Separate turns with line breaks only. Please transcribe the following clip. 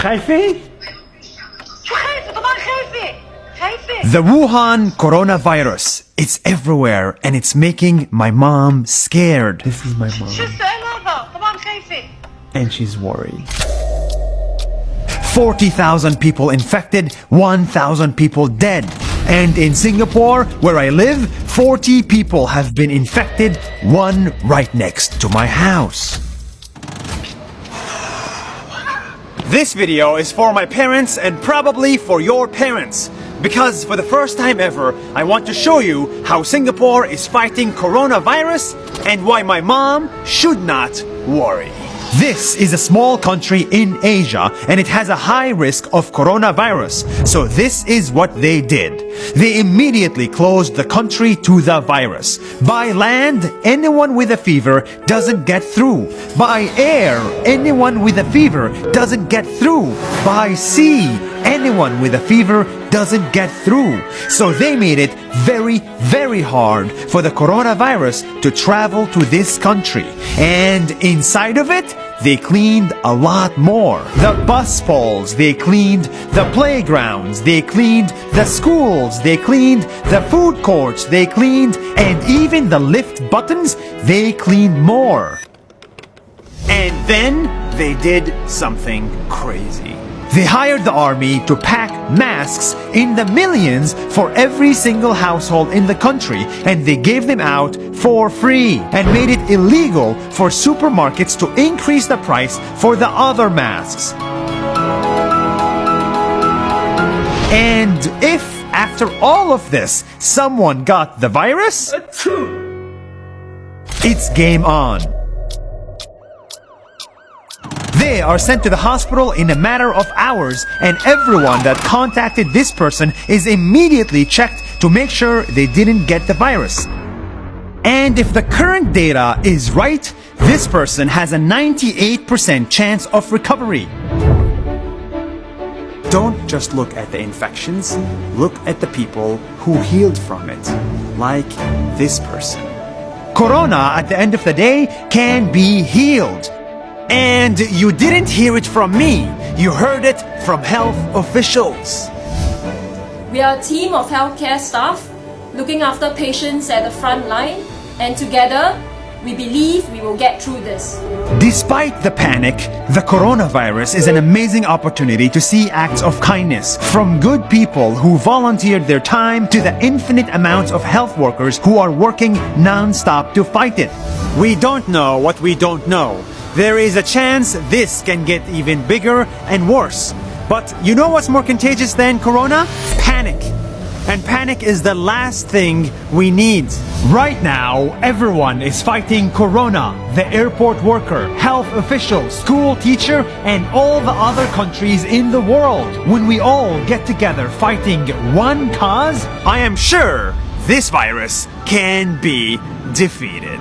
خايفة؟
شو خايفة؟ طبعا خايفة.
The Wuhan coronavirus. It's everywhere and it's making my mom scared.
This is my mom.
شو السؤال هذا؟ طبعا خايفة.
And she's worried.
40,000 people infected, 1,000 people dead. And in Singapore, where I live, 40 people have been infected, one right next to my house. This video is for my parents and probably for your parents. Because for the first time ever, I want to show you how Singapore is fighting coronavirus and why my mom should not worry. This is a small country in Asia and it has a high risk of coronavirus. So this is what they did. They immediately closed the country to the virus. By land, anyone with a fever doesn't get through. By air, anyone with a fever doesn't get through. By sea, anyone with a fever doesn't get through. So they made it very, very hard for the coronavirus to travel to this country. And inside of it, they cleaned a lot more. The bus poles, they cleaned. The playgrounds, they cleaned. The schools, they cleaned. The food courts, they cleaned. And even the lift buttons, they cleaned more. And then they did something crazy. They hired the army to pack masks in the millions for every single household in the country, and they gave them out for free and made it illegal for supermarkets to increase the price for the other masks. And if after all of this someone got the virus, it's game on. They are sent to the hospital in a matter of hours, and everyone that contacted this person is immediately checked to make sure they didn't get the virus. And if the current data is right, this person has a 98% chance of recovery. Don't just look at the infections, look at the people who healed from it, like this person. Corona, at the end of the day, can be healed. And you didn't hear it from me. You heard it from health officials.
We are a team of healthcare staff looking after patients at the front line, and together we believe we will get through this.
Despite the panic, the coronavirus is an amazing opportunity to see acts of kindness from good people who volunteered their time to the infinite amounts of health workers who are working non-stop to fight it. We don't know what we don't know. There is a chance this can get even bigger and worse. But you know what's more contagious than corona? Panic. And panic is the last thing we need. Right now, everyone is fighting corona. The airport worker, health official, school teacher, and all the other countries in the world. When we all get together fighting one cause, I am sure this virus can be defeated.